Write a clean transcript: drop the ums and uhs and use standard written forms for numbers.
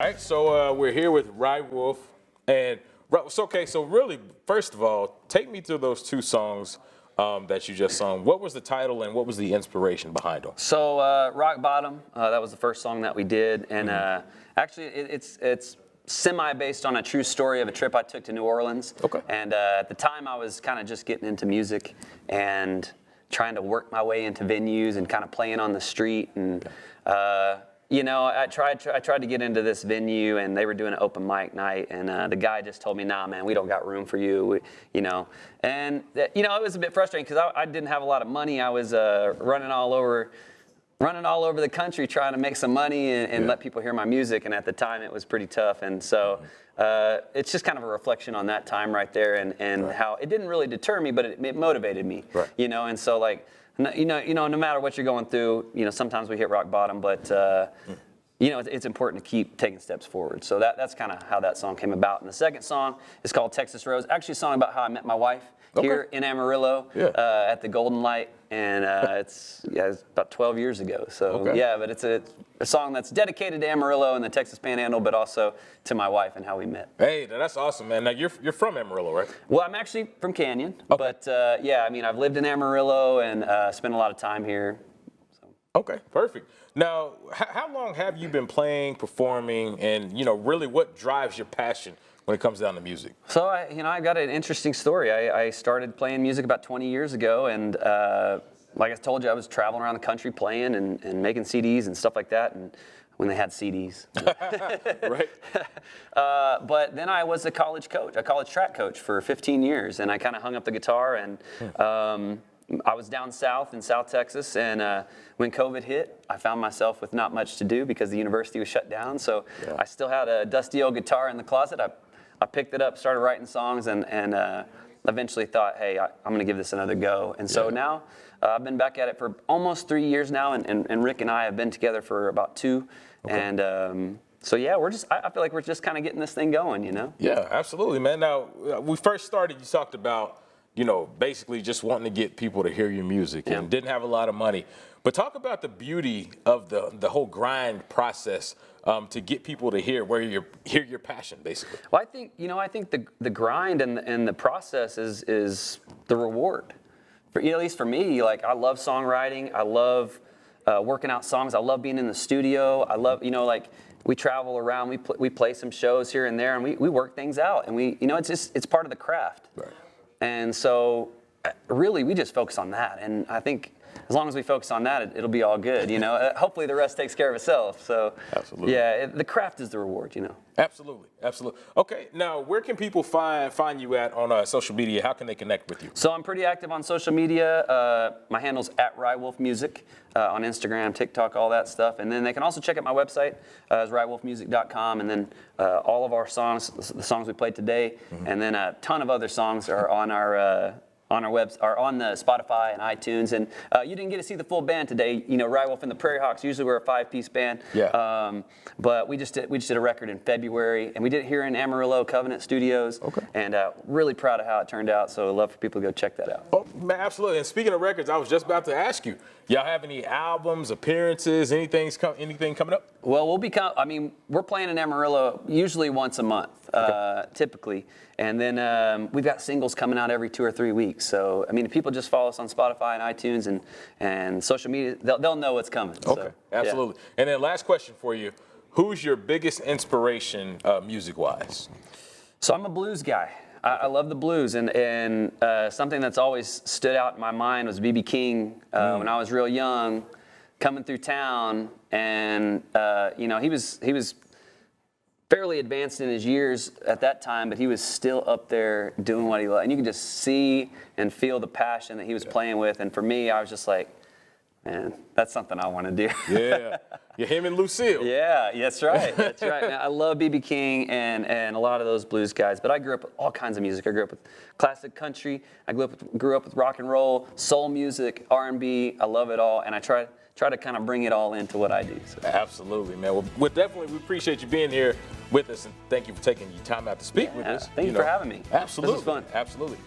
All right, so we're here with Rye Wolf, and so really, first of all, take me through those two songs that you just sung. What was the title and what was the inspiration behind them? So Rock Bottom, that was the first song that we did, and actually it's semi-based on a true story of a trip I took to New Orleans. Okay. And at the time I was kind of just getting into music and trying to work my way into venues and kind of playing on the street and. You know, I tried to get into this venue, and they were doing an open mic night, and the guy just told me, "Nah, man, we don't got room for you," you know. And you know, it was a bit frustrating because I didn't have a lot of money. I was running all over the country trying to make some money and let people hear my music. And at the time, it was pretty tough. And so it's just kind of a reflection on that time right there, and how it didn't really deter me, but it motivated me. Right. You know, and so like. You know, no matter what you're going through, you know, sometimes we hit rock bottom, but you know, it's important to keep taking steps forward. So that's kind of how that song came about. And the second song is called Texas Rose. Actually, a song about how I met my wife here in Amarillo at the Golden Light, and it's about 12 years ago. So yeah, but it's a song that's dedicated to Amarillo and the Texas Panhandle, but also to my wife and how we met. Hey, that's awesome, man. Now you're from Amarillo, right? Well, I'm actually from Canyon, but yeah, I mean, I've lived in Amarillo and spent a lot of time here. So. Okay, perfect. Now, how long have you been playing, performing, and you know, really, what drives your passion when it comes down to music? So, I've got an interesting story. I started playing music about 20 years ago, and like I told you, I was traveling around the country playing and making CDs and stuff like that, and when they had CDs. Right. But then I was a college track coach for 15 years, and I kind of hung up the guitar, and I was down south in South Texas, and when COVID hit, I found myself with not much to do because the university was shut down. So I still had a dusty old guitar in the closet. I picked it up, started writing songs, and eventually thought, hey, I'm going to give this another go. And so now I've been back at it for almost 3 years now, and Rick and I have been together for about 2. Okay. And so yeah, I feel like we're just kind of getting this thing going, you know? Yeah, absolutely, man. Now, we first started, you talked about, you know, basically just wanting to get people to hear your music and didn't have a lot of money. But talk about the beauty of the whole grind process to get people to hear your passion, basically. Well, I think the grind and the process is the reward. At least for me, like I love songwriting. I love working out songs. I love being in the studio. I love, you know, like we travel around. We play some shows here and there, and we work things out. And it's part of the craft. Right. And so, really, we just focus on that. And I think as long as we focus on that, it'll be all good, you know. Hopefully the rest takes care of itself. So, absolutely. Yeah, the craft is the reward, you know. Absolutely, absolutely. Okay, now where can people find you at on social media? How can they connect with you? So I'm pretty active on social media. My handle's @RyeWolfMusic on Instagram, TikTok, all that stuff. And then they can also check out my website, is RyeWolfMusic.com. And then all of our songs, the songs we played today, and then a ton of other songs are on our webs are on the Spotify and iTunes. And you didn't get to see the full band today. You know, Rye Wolf and the Prairie Hawks. Usually we're a 5-piece band. Yeah. But we just did a record in February, and we did it here in Amarillo Covenant Studios. Okay. And really proud of how it turned out. So I'd love for people to go check that out. Oh, man, absolutely. And speaking of records, I was just about to ask you. Y'all have any albums, appearances, anything coming up? Well, we're playing in Amarillo usually once a month, typically. And then we've got singles coming out every 2 or 3 weeks. So, I mean, if people just follow us on Spotify and iTunes and social media, they'll know what's coming. Okay, so, absolutely. Yeah. And then last question for you. Who's your biggest inspiration music-wise? So I'm a blues guy. I love the blues, and something that's always stood out in my mind was B.B. King when I was real young, coming through town, and you know, he was fairly advanced in his years at that time, but he was still up there doing what he loved, and you could just see and feel the passion that he was playing with. And for me, I was just like, man, that's something I want to do. Yeah, him and Lucille. Yeah, that's right. That's right. Man, I love B.B. King and a lot of those blues guys. But I grew up with all kinds of music. I grew up with classic country. I grew up with rock and roll, soul music, R&B. I love it all, and I try to kind of bring it all into what I do. So. Absolutely, man. Well, we appreciate you being here with us, and thank you for taking your time out to speak with us. Thank you for having me. Absolutely. This was fun. Absolutely.